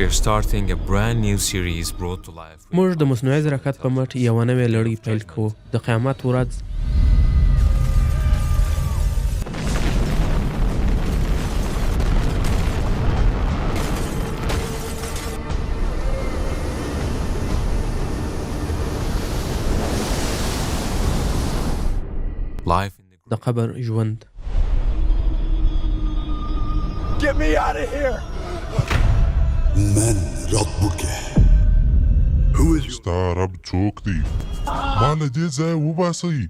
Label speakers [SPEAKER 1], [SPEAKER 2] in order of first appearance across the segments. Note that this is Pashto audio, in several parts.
[SPEAKER 1] We are starting a brand new series brought to life.
[SPEAKER 2] موږ د مصنوعي ځیرکتیا په مټ یوه نوې لړۍ پیل کوو. د قیامت ورځ
[SPEAKER 1] Life in the
[SPEAKER 2] د قبر ژوند.
[SPEAKER 3] Get me out of here!
[SPEAKER 4] من ربك؟
[SPEAKER 5] ستا رب څوک دی؟ ما له دې ځایه وباسئ.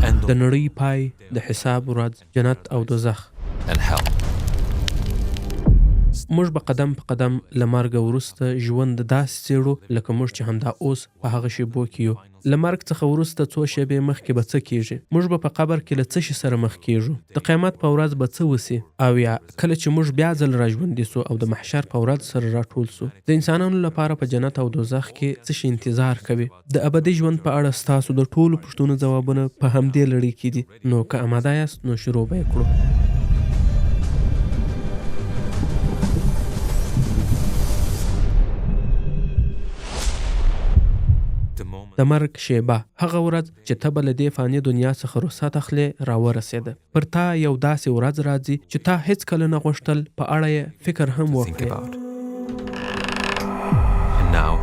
[SPEAKER 1] end
[SPEAKER 2] د نړۍ پای، د حساب ورځ، جنت او دوزخ.
[SPEAKER 1] and hell.
[SPEAKER 2] موږ به قدم په قدم له مرګه وروسته ژوند داسې څېړو لکه موږ چې همدا اوس په هغه شېبو کې یو. له مرګ څخه وروسته څو شېبې مخکې به څه کېږي؟ موږ به په قبر کې له څه شي سره مخ کېږو؟ د قیامت په ورځ به څه وسي؟ او یا کله چې موږ بیا ځل راژوندي سو او د محشر په ورځ سره راټول سو، د انسانانو لپاره په جنت او دوزخ کې څه شي انتظار کوي؟ د ابدي ژوند په اړه ستاسو د ټولو پوښتنو ځوابونه په همدې لړۍ کې دي. نو که اماده یاست نو شروع به یې کړو. د مرګ شیبه، هغه ورځ چې ته به له دې فاني دنیا څخه رخصت اخلې، راورسېده. پر تا یو داسې ورځ راځي چې تا هیڅکله نه غوښتل په اړه یې فکر هم
[SPEAKER 1] Think
[SPEAKER 2] وکړې.
[SPEAKER 1] about. And now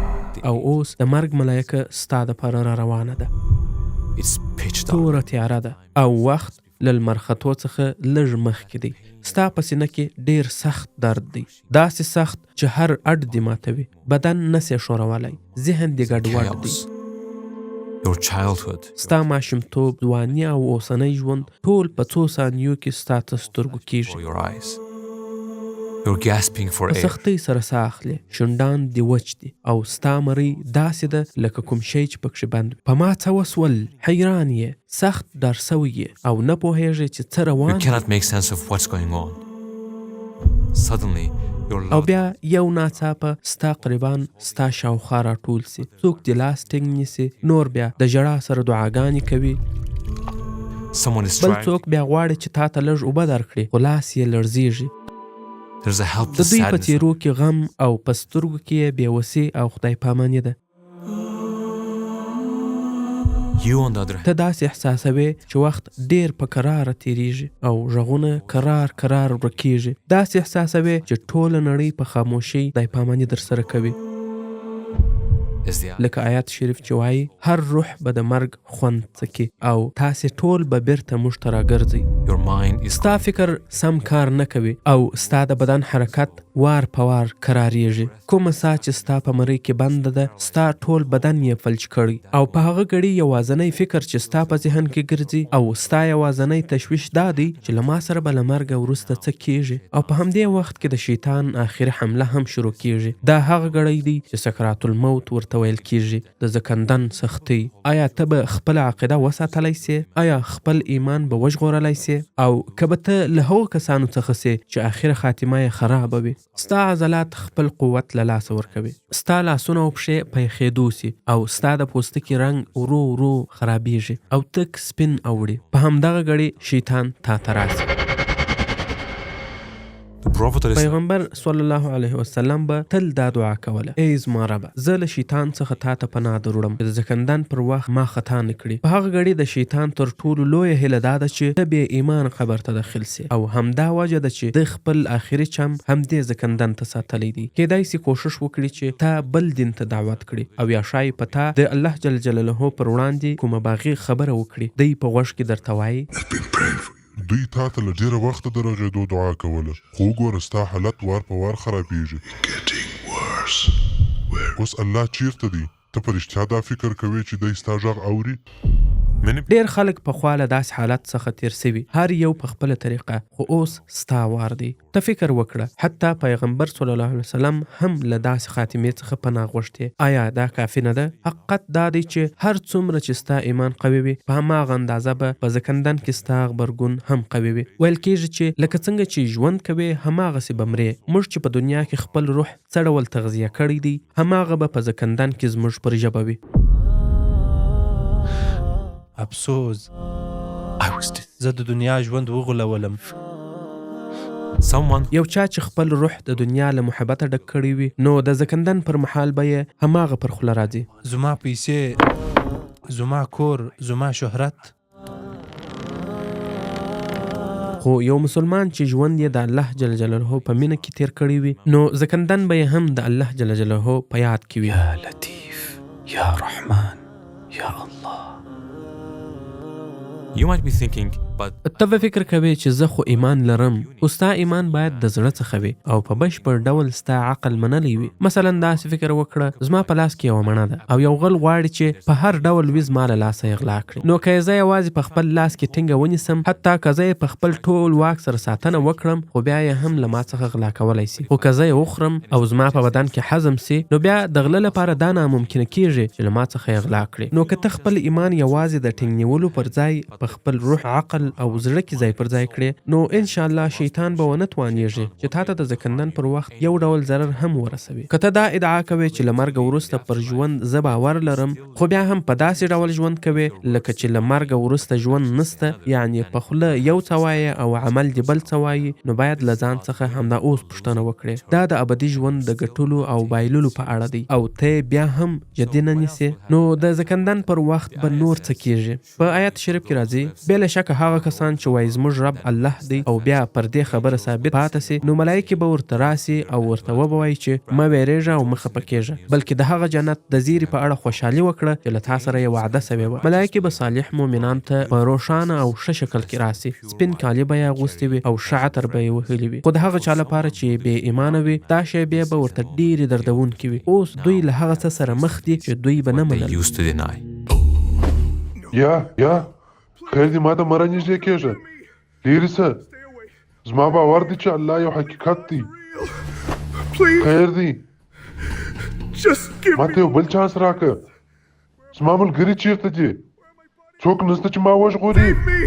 [SPEAKER 2] او اوس د مرګ ملایکه ستا دپاره را روانه ده.
[SPEAKER 1] it's pitch dark.
[SPEAKER 2] توره تیاره ده او وخت له لمر ختو څخه لږ مخکې دی. ستا په سینه کې ډېر سخت درد دی، داسې سخت چې هر اډ دې ماتوي. بدن نسې ښورولی، ذهن دې ګډوډ دی.
[SPEAKER 1] Chaos. Your childhood.
[SPEAKER 2] ستا ماشومتوب، ځواني او اوسنی ژوند ټول په څو ثانیو کې ستا تر سترګو
[SPEAKER 1] For
[SPEAKER 2] کېږي.
[SPEAKER 1] your eyes. You're gasping for
[SPEAKER 2] په
[SPEAKER 1] air.
[SPEAKER 2] سختۍ سره ساه اخلي، شونډان دې وچ دي او ستا مرۍ داسې ده لکه کوم شی چې پکښې بند وي. په ما څه وسول؟ حیران یې، سخت ډار سوی یې او نه پوهېږې چې څه
[SPEAKER 1] You
[SPEAKER 2] روان دي.
[SPEAKER 1] cannot make sense of what's going on. Suddenly, your
[SPEAKER 2] او
[SPEAKER 1] loved
[SPEAKER 2] بیا یو ناڅاپه ستا قریبان ستا شاوخوا راټول سي. څوک دې لاس ټینګ نیسي، نور بیا د ژړا سره دعاګانې کوي.
[SPEAKER 1] someone is
[SPEAKER 2] بل
[SPEAKER 1] trying.
[SPEAKER 2] څوک بیا غواړي چې تا ته لږ اوبه درکړي، خو لاس یې لړزیږي.
[SPEAKER 1] There's a
[SPEAKER 2] د
[SPEAKER 1] helpless
[SPEAKER 2] دوی په
[SPEAKER 1] sadness.
[SPEAKER 2] تیرو کې غم او په سترګو کې یې بېوسي او خدای پاماني ده.
[SPEAKER 1] You on the other hand.
[SPEAKER 2] ته داسې احساسوې چې وخت ډېر په کراره تیریږي او غږونه کرار ورکیږي. داسې احساسوې چې ټوله نړۍ په خاموشۍ خدای پاماني در سره کوي.
[SPEAKER 1] Is the
[SPEAKER 2] لکه آیات شریف چې وایي هر روح به د مرګ خوند څکي او تاسې ټول به بیرته موږ ته راګرځئ.
[SPEAKER 1] your mind is
[SPEAKER 2] ستا فکر سم کار نه کوي او ستا د بدن حرکت وار په وار کراریږي. کومه ساه چې ستا په مرۍ کې بنده ده، ستا ټول بدن یې فلج کړی او په هغه ګړي یوازنی فکر چې ستا په ذهن کې ګرځي او ستا یوازنی تشویش دا دی چې له ما سره به له مرګه وروسته څه کیږي. او په همدې وخت کې د شیطان آخري حمله هم شروع کیږي. دا هغه ګړی دی چې سکرات الموت ورته ویل کیږي، د زکندن سختۍ. آیا ته به خپل عقیده وساتلی سې؟ آیا خپل ایمان به وژغورلی سې؟ او که به ته له هغو کسانو څخه سې چې آخره خاتمه یې خرابه وي؟ ستا عضلات خپل قوت له لاسه ورکوي، ستا لاسونه او پښې په یخېدو سي او ستا د پوستکي رنګ ورو ورو خرابیږي او تک سپین اوړي. په همدغه ګړي شیطان تا ته راسي.
[SPEAKER 1] the prophet is
[SPEAKER 2] پیغمبر صلی الله علیه وسلم به تل دا دعا کوله: ای زما ربه، زه له شیطان څخه تا ته پناه دروړم چې د زکندن پر وخت ما خطا نه کړي. په هغه ګړي د شیطان تر ټولو لویه هیله دا ده چې ته بې ایمان قبر ته داخل سي او همدا وجه ده چې د خپل آخري چم همدې زکندن ته ساتلی دی. کیدای سي کوشش وکړي چې تا بل دین ته دعوت کړي او یا شاید په تا د الله جل جلاله پر وړاندې کومه باغي خبره وکړي. دی په غوږ کې درته وایي
[SPEAKER 4] I've been praying for you.
[SPEAKER 5] دوی تا ته له ډېره وخته د رغېدو دعا کوله، خو وګوره ستا حالت وار په وار خرابېږي.
[SPEAKER 4] Getting worse. Where
[SPEAKER 5] اوس الله چیرته دی؟ ته په رښتیا دا فکر کوې چې دی ستا غږ اوري؟
[SPEAKER 2] ډېر خلک پخوا له داسې حالت څخه تیر سوي، هر یو په خپله طریقه، خو اوس ستا وار دی. ته فکر وکړه، حتی پیغمبر صلی الله علیه وسلم هم له داسې خاتمې څخه پناه غوښتې. آیا دا کافي نه ده؟ حقیقت دا دی چې هر څومره چې ستا ایمان قوي وي، په هماغه اندازه به په زکندن کې ستا غبرګون هم قوي وي. ویل کېږي چې لکه څنګه چې ژوند کوې هماغسې به مرې. موږ چې په دنیا کې خپل روح څه ډول تغذیه کړی دی، هماغه به په زکندن کې زموږ پر ژبه وي.
[SPEAKER 6] افسوس،
[SPEAKER 1] I was
[SPEAKER 6] زه د دنیا ژوند وغولولم
[SPEAKER 1] Someone
[SPEAKER 2] یو چا چې خپل روح د دنیا له محبته ډک کړی وي نو د زکندن پر مهال به یې هماغه پر خوله راځي.
[SPEAKER 6] زما پیسې، زما کور، زما شهرت.
[SPEAKER 2] خو یو مسلمان چې ژوند یې د الله جل جلاله په مینه کې تیر کړی وي نو زکندن به یې هم د الله جل جلاله په یاد کې وي.
[SPEAKER 6] یا لطیف، یا رحمان، یا الله.
[SPEAKER 1] you might be thinking, but
[SPEAKER 2] ته به فکر کوي چې زه خو ایمان لرم، خو ستا ایمان باید د زړه څخه وي او په بشپړ ډول ستا عقل منلی وي. مثلا داسې فکر وکړه زما په لاس کې یوه مڼه ده او یو غل غواړي چې په هر ډول وي زما له لاسه یې غلا کړي. نو که زه یوازې په خپل لاس کې ټینګه ونیسم، حتی که زه یې په خپل ټول واک سره ساتنه وکړم، خو بیا یې هم له ما څخه غلا کولی سي. خو که زه یې وخورم او زما په بدن کې هضم سي، نو بیا د غله لپاره دا ناممکنه کیږي چې له ما څخه یې غلا کړي. نو که ته خپل ایمان یوازې د ټینګ نیولو پر ځای په خپل روح، عقل او زړه کې ځای پر ځای کړې، نو ان شاء الله شیطان به ونه توانیږي چې تا ته د زکندن پر وخت یو ډول ضرر هم ورسوي. که ته دا ادعا کوي چې له مرګ وروسته پر ژوند زه باور لرم، خو بیا هم په داسې ډول ژوند کوي لکه چې له مرګ وروسته ژوند نسته، یعنی په خوله یو څه وایې او عمل دې بل څه وایي، نو باید له ځان څخه همدا اوس پوښتنه وکړې. دا د ابدي ژوند د ګټلو او بایللو په اړه دی او ته بیا هم جدي نه نیسې، نو د زکندن پر وخت به نور څه کیږي. په آیت شریف کې راځي بلا شک هغه کسان چې وایي زموږ رب الله دی او بیا پر دې خبره ثابت پاتې سي، نو ملایکې به ورته راسي او ورته وبوایي چې مه ویرېږه او مه خفه کېږه، بلکې د هغه جنت د زیري په اړه خوشحالي وکړه چې له تا سره یې وعده سوې وه. ملایکې به صالح مؤمنان ته په روښانه او ښه شکل کې راسي، سپین کالي به یې اغوستي وي او ښه عطر به یې وهلي وي. خو د هغه چا لپاره چې بې ایمانه وي دا شیبې به ورته ډېرې دردونکې وي. اوس دوی له هغه څه سره مخ دي چې دوی به نه
[SPEAKER 1] they
[SPEAKER 2] منل.
[SPEAKER 1] used to deny.
[SPEAKER 5] یا خیر دی ما ته مره نږدې کېږه ډېرې څه زما باور دی چې الله یو حقیقت دی.
[SPEAKER 3] Please,
[SPEAKER 5] خیر دی
[SPEAKER 3] just give
[SPEAKER 5] ما ته یو بل چانس راکړه. زما ملګري چیرته دي؟ څوک نشته چې ما وژغوري؟
[SPEAKER 3] me.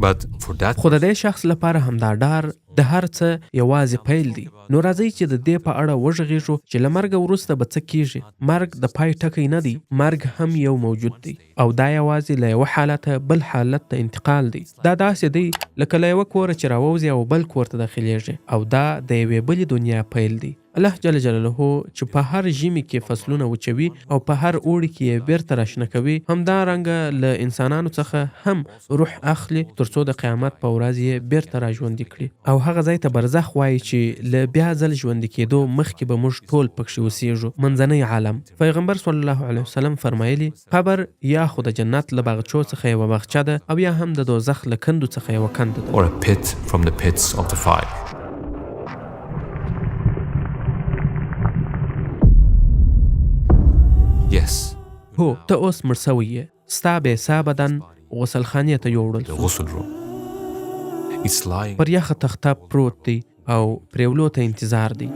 [SPEAKER 1] But for that,
[SPEAKER 2] خو د دې شخص لپاره همدا ډار د هر څه یوازې پیل دی. نو راځئ چې د دې په اړه وغږیږو چې له مرګ وروسته به څه کیږي. مرګ د پای ټکی نه دی، مرګ هم یو موجود دی او دا یوازې له یوه حالته بل حالت ته انتقال دی. دا داسې دی لکه له یوه کوره چې راووځي او بل کور ته داخلیږي، او دا د یوې بلې دنیا پیل دی. الله جل جلاله چې په هر ژمي کې فصلونه وچوي او په هر اوړي کې یې بیرته راشنه کوي، همدارنګه له انسانانو څخه هم روح اخلي تر څو د قیامت په ورځ یې بیرته را ژوندي کړي او هغه ځای ته برزخ وایي چې له بیا ځل ژوندي کېدو مخکې به موږ ټول پکښې اوسېږو، منځنی عالم. پیغمبر صلی الله علیه وسلم فرمایلي قبر یا خو د جنت له باغچو څخه یوه باغچه ده او یا هم د دوزخ له کندو څخه یوه کنده ده.
[SPEAKER 1] or a pit from the pits of the fire. Yes,
[SPEAKER 2] هو ته اوس مړ سوی یې، ستا بې ساه بدن غسل خانې ته یوړل
[SPEAKER 1] the
[SPEAKER 2] شو،
[SPEAKER 1] ghusl room. It's lying.
[SPEAKER 2] پر یخه تخته پروت دی او پریولو ته انتظار دی.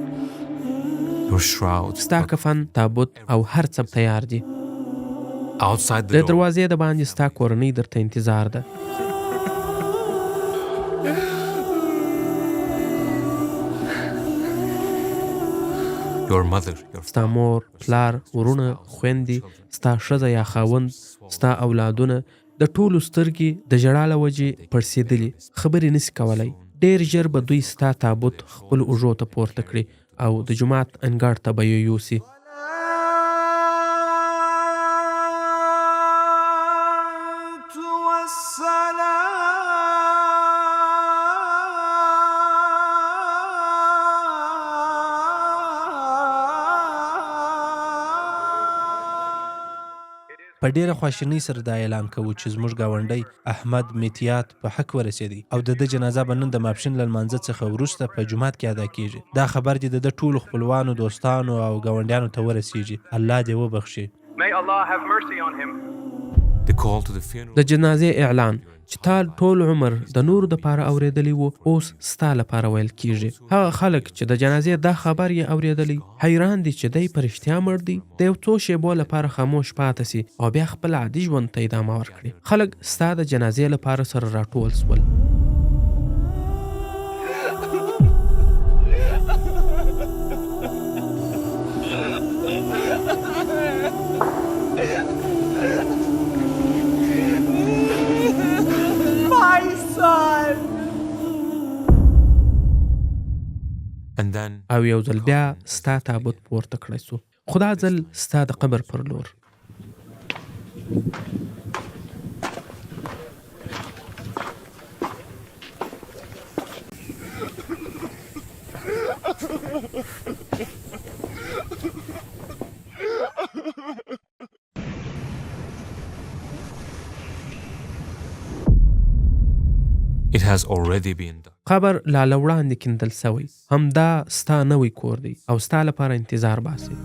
[SPEAKER 1] Your shroud
[SPEAKER 2] ستا کفن، تابوت او هر څه تیار دي.
[SPEAKER 1] outside
[SPEAKER 2] د
[SPEAKER 1] the door.
[SPEAKER 2] دروازې د باندې ستا کورنۍ درته انتظار ده.
[SPEAKER 1] Your mother, your
[SPEAKER 2] ستا مور، پلار، ورونه، خویندې، ستا ښځه یا خاوند، ستا اولادونه د ټولو سترګې د ژړا له وجې پړسېدلي، خبرې نسي کولی. ډېر ژر به دوی ستا تابوت خپل اوږو ته پورته کړي او د جومات انګړ ته به یې یوسي.
[SPEAKER 6] په ډیره خواشینۍ سره دا اعلان کوو چې زموږ ګاونډی احمد میتیات په حق ورسېدی او د ده جنازه به نن د ماپښین له لمانځه څخه وروسته په جومات کې ادا کیږي. دا خبر دې د ده ټولو خپلوانو، دوستانو او ګاونډیانو ته ورسیږي. الله دې وبخښي.
[SPEAKER 7] May Allah have mercy on him.
[SPEAKER 1] the call to the funeral.
[SPEAKER 2] د جنازې اعلان چې تا ټول عمر د نورو دپاره اورېدلی و، اوس ستا لپاره ویل کیږي. هغه خلک چې د جنازې دا خبر یې اورېدلی حیران دي چې دی په رښتیا مړ دی. د یو څو شیبو لپاره خاموش پاتې سي او بیا خپل عادي ژوند ته ادامه ورکړي. خلک ستا د جنازې لپاره سره راټول سول.
[SPEAKER 3] My son!
[SPEAKER 2] او یو ځل بیا ستا تابوت پورته کړی سو، خو دا ځل ستا د قبر پر لور.
[SPEAKER 1] It has already been done.
[SPEAKER 2] قبر لا له وړاندې کیندل سوی، همدا ستا نوی کور دی او ستا لپاره انتظار باسي.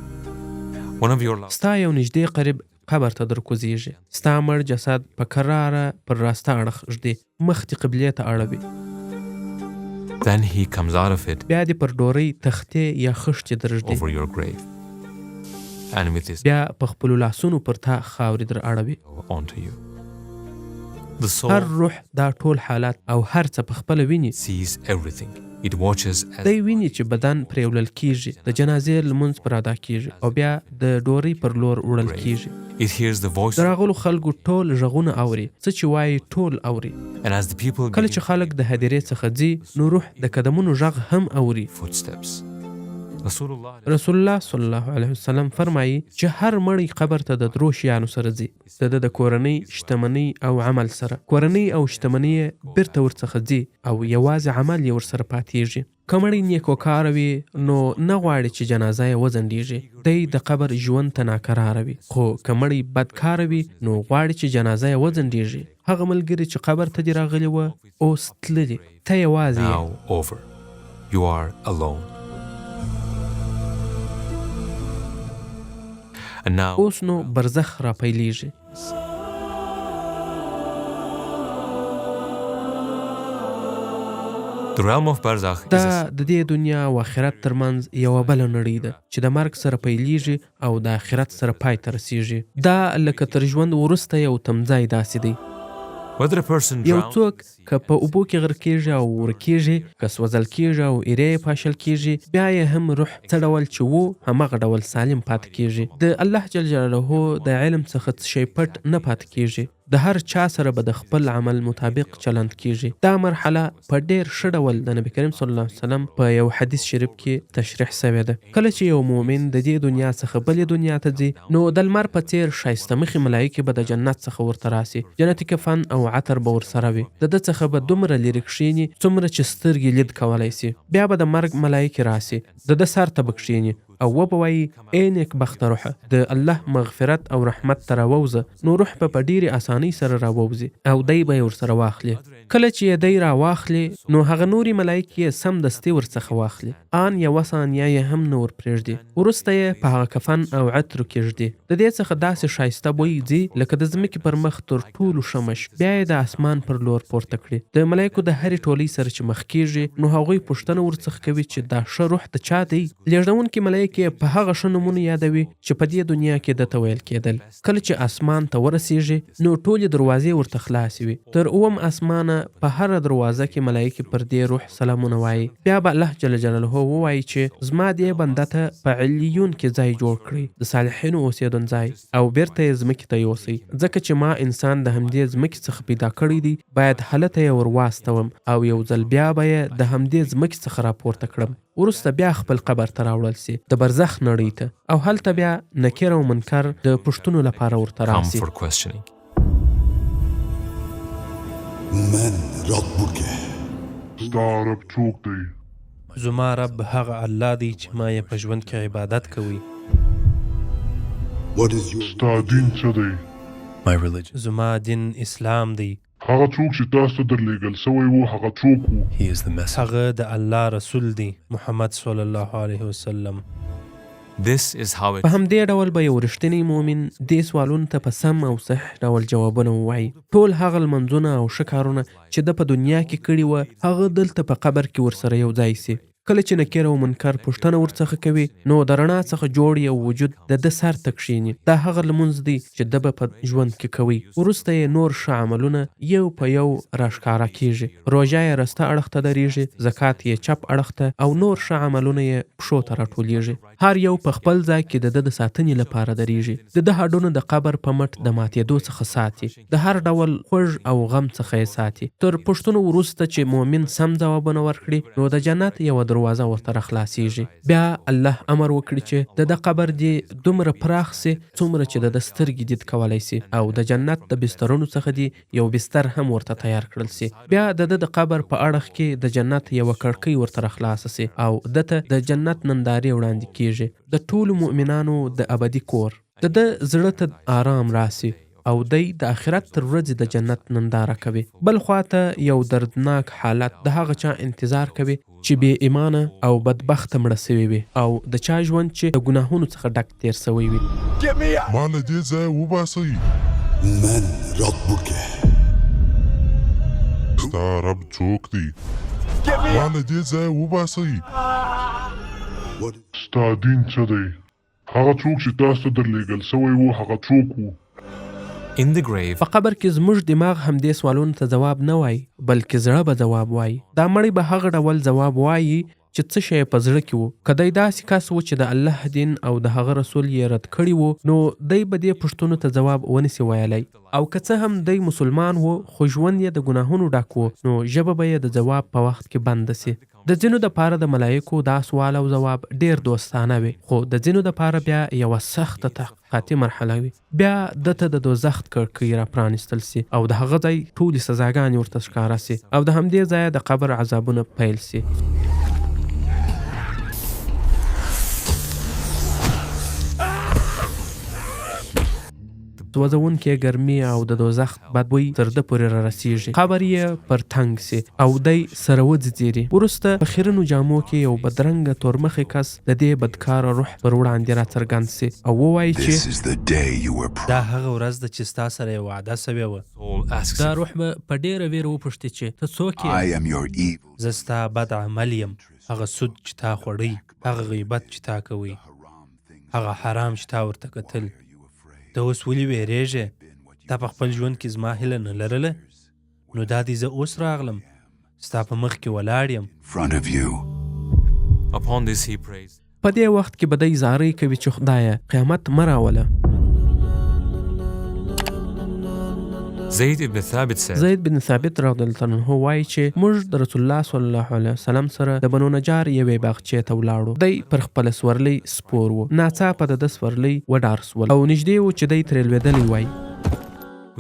[SPEAKER 1] One of your loved
[SPEAKER 2] ستا یو نږدې قریب قبر ته درکوزیږي، ستا مړ جسد په کراره پر راسته اړخ ږدي، مخ دې قبلې ته اړوي.
[SPEAKER 1] then he comes out of it
[SPEAKER 2] بیا دې پر ډورۍ تختې یا خښتې درږدي،
[SPEAKER 1] over your grave and with his
[SPEAKER 2] بیا په خپلو لاسونو پر تا خاورې در اړوي.
[SPEAKER 1] onto you. The
[SPEAKER 2] هر
[SPEAKER 1] soul
[SPEAKER 2] روح دا ټول حالات او هر څه په خپله ویني.
[SPEAKER 1] sees everything. It watches as
[SPEAKER 2] دی ویني چې بدن پرې وړل کیږي، د جنازې لمونځ پر ادا کیږي او بیا د ډورۍ پر لور وړل کیږي.
[SPEAKER 1] it hears the voice
[SPEAKER 2] د راغلو خلکو ټول غږونه اوري، څه چې وایي ټول اوري.
[SPEAKER 1] and as the people
[SPEAKER 2] کله
[SPEAKER 1] begin
[SPEAKER 2] چې خلک د هدیرې څخه ځي نو روح د قدمونو غږ هم اوري.
[SPEAKER 1] footsteps. Rasulullah
[SPEAKER 2] رسول الله صلی الله علیه وسلم فرمایي چې هر مړی قبر ته د درو شیانو سره ځي، د کورنۍ، شتمنۍ او عمل سره. کورنۍ او شتمنۍ یې بیرته ورڅخه ځي او یوازې عمل یې ورسره پاتېږي. که مړی نیکوکاره وي نو نه غواړي چې جنازه یې وځنډېږي، دی د قبر ژوند ته ناکراره وي. خو که مړی بدکاره وي نو غواړي چې جنازه یې وځنډېږي. هغه ملګري چې قبر ته دې راغلي وه اوس تللي، ته یوازې یې.
[SPEAKER 1] now over. You are alone. And now
[SPEAKER 2] اوس نو برزخ را پیلیږي.
[SPEAKER 1] the realm of barzakh is
[SPEAKER 2] دا د دې دنیا او آخرت ترمنځ یوه بله نړۍ ده چې د مرګ سره پیلیږي او د آخرت سره پای ته رسیږي. دا لکه تر ژوند وروسته یو تمځای داسې دی.
[SPEAKER 1] whether a person
[SPEAKER 2] یو
[SPEAKER 1] drowns
[SPEAKER 2] څوک که په اوبو کې غرق کېږي او ورکېږي، که سوځل کېږي او ایرې یې پاشل کېږي، بیا یې هم روح څه ډول چې و همغه ډول سالم پاتې کېږي. د الله جل جلاله د علم څخه څه شی پټ نه پاتې کېږي. د هر چا سره به د خپل عمل مطابق چلند کېږي. دا مرحله په ډېر ښه ډول د نبی کریم صلی الله علیه وسلم په یو حدیث شریف کې تشریح سوې ده. کله چې یو مؤمن د دې دنیا څخه بلې دنیا ته ځي نو د لمر په څیر ښایسته مخې ملایکې به د جنت څخه ورته راسي. جنتي کفن او عطر به ورسره وي. د ده څخه به دومره لرې کښېني څومره چې سترګې لید کولی سي. بیا به د مرګ ملایکې راسي، د ده سر ته به کښېني او وبه وایي ای نیکبخته روحه، د الله مغفرت او رحمت ته راووځه. نو روح به په ډېرې اسانۍ سره راووځي او دی به یې ورسره واخلي. کله چې یې دی راواخلي نو هغه نورې ملایکې یې سمدستي ورڅخه واخلي، ان یوه ثانیه یې هم نه ورپرېږدي. وروسته یې په هغه کفن او عطرو کې ږدي. د دې څخه داسې ښایسته بوی ځي لکه د ځمکې پر مخ تر ټولو ښه مش. بیا یې د اسمان پر لور پورته کړي. د ملایکو د هرې ټولۍ سره چې مخ کېږي نو هغوی پوښتنه ورڅخه کوي چې دا ښه روح د چا دی. لېږدونکي ملایکې په هغه ښه نومونه یادوي چې په دې دنیا کې درته ویل کېدل. کله چې اسمان ته ورسیږي نو ټولې دروازې ورته خلاصې وي. تر اووم اسمانه په هره دروازه کې ملایکې پر دې روح سلامونه وایي. بیا به الله جل جلاله ووایي چې زما دې بنده ته په علیون کې ځای جوړ کړي، د صالحینو اوسېدونځای، او بیرته یې ځمکې ته یوسئ. ځکه چې ما انسان د همدې ځمکې څخه پیدا کړی دی، باید هلته یې ور واستوم او یو ځل بیا به یې د همدې ځمکې څخه راپورته کړم. وروسته بیا خپل قبر ته راوړل سي، د برزخ نړۍ ته، او هلته بیا نکیر او منکر د پوښتنو لپاره ورته
[SPEAKER 1] come
[SPEAKER 2] راسي.
[SPEAKER 1] for questioning.
[SPEAKER 4] من ربك
[SPEAKER 5] ستا رب څوک دی؟
[SPEAKER 6] زما رب هغه الله دی چې ما یې په ژوند کې عبادت کوي.
[SPEAKER 4] What is your
[SPEAKER 5] ستا دین څه دی؟
[SPEAKER 8] My religion.
[SPEAKER 6] زما دین اسلام دی.
[SPEAKER 5] هغه څوک چې تاسو ته درلېږل سوی و هغه څوک و؟
[SPEAKER 8] He is the messenger.
[SPEAKER 6] هغه د الله رسول دی، محمد صلی الله علیه وسلم.
[SPEAKER 1] This is how it
[SPEAKER 2] په همدې ډول به یو رښتینی مؤمن دې سوالونو ته په سم او صحیح ډول جوابونه ووایي. ټول هغه لمنځونه او ښه کارونه چې ده په دنیا کې کړي وه هغه دلته په قبر کې ورسره یو ځای سي. کله چې نکیر او منکر پوښتنه ورڅخه کوي نو د رڼا څخه جوړ یو وجود د ده سر ته کښېني. دا هغه لمونځ دی چې ده به په ژوند کې کوي. وروسته یې نور ښه عملونه یو په یو راښکاره کېږي. روژه یې رسته اړخ ته درېږي، زکات یې چپ اړخ ته، او نور ښه عملونه یې پښو ته راټولېږي. هر یو په خپل ځای کې د ده د ساتنې لپاره درېږي. د ده هډونه د قبر په مټ د ماتېدو څخه ساتي، د هر ډول خوږ او غم څخه یې ساتي. تر پوښتنو وروسته چې مؤمن سم ځوابونه ورکړي نو د جنت یوه دروازه ورته راخلاصیږي. بیا الله امر وکړي چې د قبر دی دومره پراخ سي څومره چې د سترګې دید کولی سي، او د جنت د بسترونو څخه دی یو بستر هم ورته تیار کړل سي. بیا د قبر په اړخ کې د جنت یو کړکۍ ورته راخلاصه سي او دته د جنت نندارې وړاندې کیږي، د ټولو مؤمنانو د ابدي کور. د زړه ته آرام راسي او دی د آخرت تر ورځې د جنت ننداره کوي. بل خواته یو دردناک حالت د هغه چا انتظار کوي چې بې ایمانه او بدبخته مړه سوی وي او د چا ژوند چې د ګناهونو څخه ډک تیر سوی وي.
[SPEAKER 5] ما له دې ځایه وباسئ.
[SPEAKER 4] من ربك؟
[SPEAKER 5] ستا رب څوک دی؟ ما له دې ځایه وباسئ. ستا دین څه دی؟ هغه څوک چې تاسو ته درلېږل سوی و هغه څوک و؟
[SPEAKER 1] In the grave,
[SPEAKER 2] په قبر کې زموږ دماغ هم دې سوالونو ته ځواب نه وایي، بلکې زړه به ځواب وایي. دا مړی به هغه ډول ځواب وایي چې څه شی په زړه کې وو. که دی داسې کس و چې د الله دین او د هغه رسول یې رد کړي وو، نو دی به دې پوښتنو ته ځواب ونسي ویلی. او که څه هم دی مسلمان و خو ژوند یې د ګناهونو ډک و، نو ژبه به یې د ځواب په وخت کې بنده سي. د ځینو دپاره د ملایکو دا سوال او ځواب ډیر دوستانه وي، خو د ځینو دپاره بیا یوه سخته تحقیقاتي مرحله وي. بیا دته د دوزخ کړکۍ را پرانیستل سي او د هغه ځای ټولې سزاګانې ورته ښکاره سي او د همدې ځایه د قبر عذابونه پیل سي. سوځونکې ګرمي او د دوزخ بدبوی تر ده پورې را رسیږي. قبر یې پر تنګ سي او دی سره وځځېري. وروسته په خیرنو جامو کې یو بدرنګه تورمخې کس د دې بدکاره روح پر وړاندې را څرګند سي او ووایي
[SPEAKER 4] This
[SPEAKER 2] چې
[SPEAKER 4] is the day you were
[SPEAKER 6] دا هغه ورځ ده چې ستا سره یې وعده سوې وه.
[SPEAKER 1] soul asks
[SPEAKER 2] دا
[SPEAKER 1] him,
[SPEAKER 2] روح به په ډېره ویره وپوښتي چې ته څوک
[SPEAKER 4] I
[SPEAKER 2] یې؟
[SPEAKER 4] am your evil.
[SPEAKER 6] زه ستا بد عمل یم، هغه سود چې تا خوړی، هغه غیبت چې تا کوي، هغه حرام چې تا ورته کتل. ته اوس ولې ویرېږې؟ تا په خپل ژوند کې زما هیله نه لرله؟ نو دا دی زه اوس راغلم، ستا په مخ کې ولاړ یم.
[SPEAKER 4] Front of you.
[SPEAKER 1] upon this he prays,
[SPEAKER 2] په دې وخت کې به دی زارۍ کوي چې خدایه قیامت مه راوله.
[SPEAKER 1] Zayd ibn Thabit said,
[SPEAKER 2] زید بن ثابت رضی الله عنه وایي چې موږ د رسول الله صلی الله علیه وسلم سره د بنو نجار یوې باغچې ته ولاړو. دی پر خپله سورلۍ سپور و. ناڅاپه د ده سورلۍ وډار سول او نږدې و چې دی ترې لوېدلی وای.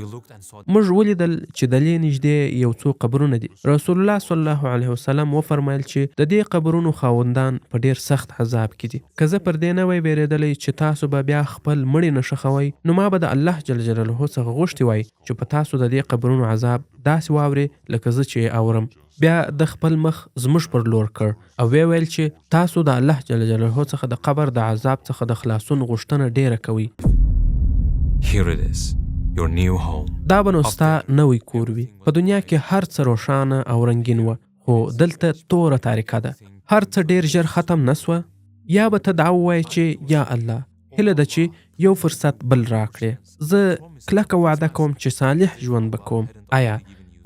[SPEAKER 1] we looked and saw
[SPEAKER 2] موږ ولیدل چې د لې نږدې یو څو قبرونه دي. رسول الله صلی الله علیه وسلم وفرمایل چې د دې قبرونو خاوندان په ډیر سخت عذاب کې دي. که زه پر دې نه وای ویرېدلی چې تاسو به بیا خپل مړي نه ښخوئ، نو ما به د الله جل جلاله څخه غوښتي وای چې په تاسو د دې قبرونو عذاب داسې واوري لکه زه چې یې اورم. بیا د خپل مخ زموږ پر لور کړ او ویل چې تاسو د الله جل جلاله څخه د قبر د عذاب څخه د خلاصون غوښتنه ډیره کوي.
[SPEAKER 1] here it is, your new home.
[SPEAKER 2] دا به نو ستا نوی کور وي. په دنیا کې هر څه روښانه او رنګین وه، خو دلته توره تاریکه ده. هر څه ډیر ژر ختم نه سوه. یا به ته دا ووایې چې یا الله هیله ده چې یو فرصت بل راکړې، زه کلکه وعده کوم چې صالح ژوند به کوم. آیا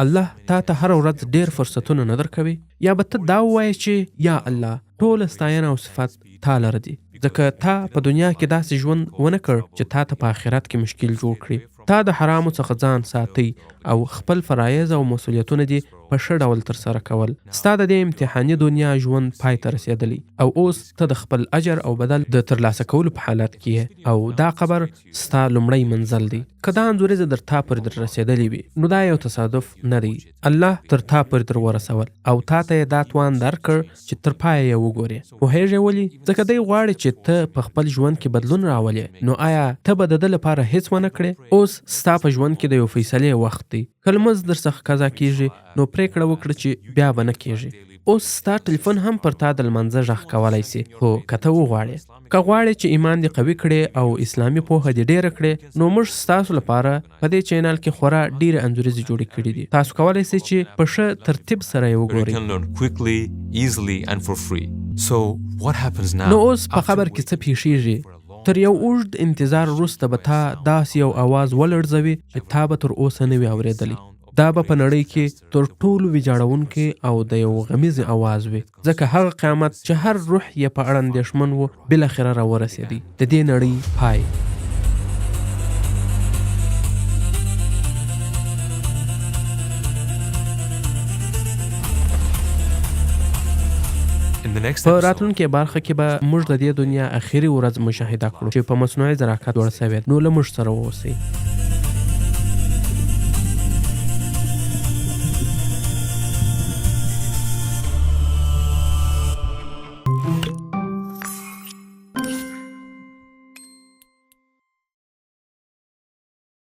[SPEAKER 2] الله تا ته هر ورځ ډیر فرصتونه نه درکوي؟ یا به ته دا ووایې چې یا الله ټوله ستاینه او صفت تا لره دي، ځکه تا په دنیا کې داسې ژوند ونه کړ چې تا ته په آخرت کې مشکل جوړ کړي. تا د حرامو څخه ځان ساتي او خپل فرایض او مسؤلیتونه دي په ښه ډول ترسره کول. ستا د دې امتحاني دنیا ژوند پای ته رسېدلی او اوس ته د خپل اجر او بدل د ترلاسه کولو په حالت کې او دا قبر ستا لومړی منزل دی. که دا انځوریزه در تا پورې در رسېدلی وي، نو دا یو تصادف نه دی. الله تر تا پورې در ورسول او تا ته یې دا توان درکړ چې تر پایه یې وګورې. پوهېږې ولې؟ ځکه دی غواړي چې ته په خپل ژوند کې بدلون راولې. نو آیا ته به د ده لپاره هیڅ ونه کړې؟ اوس ستا په ژوند کې د یو فیصلې وخت دی. که لمونځ در څخه قضا کېږي، نو پرېکړه وکړه چې بیا به نه کېږي. اوس ستا ټلیفون هم پر تا د لمانځه غږ کولی سي، خو که ته وغواړې. که غواړې چې ایمان دې قوي کړې او اسلامي پوهه دې ډېره کړې، نو موږ ستاسو لپاره په دې چینل کې خورا ډېرې انځوریزې جوړې کړي دي. تاسو کولی سئ چې په ښه ترتیب سره یې
[SPEAKER 1] You
[SPEAKER 2] وګورئ.
[SPEAKER 1] can learn quickly, easily, and for free. So, what happens now?
[SPEAKER 2] نو اوس په خبر کې څه پیښیږي؟ تر یو اوږد انتظار وروسته به تا داسې یو اواز ولړزوي چې تا به تر اوسه نه وي اورېدلی. دا به په نړۍ کې تر ټولو ویجاړونکی او د یو غمیزې اواز وي، ځکه هغه قیامت چې هر روح یې په اړه اندېښمن و بالاخره راورسېدی. د دې نړۍ پای.
[SPEAKER 1] In the next
[SPEAKER 2] په
[SPEAKER 1] episode,
[SPEAKER 2] راتلونکي برخه کې به موږ د دې دنیا اخیری ورځ مشاهده کړو چې په مصنوعي ځیرکتیا جوړه شوې. نو له موږ سره اوسئ.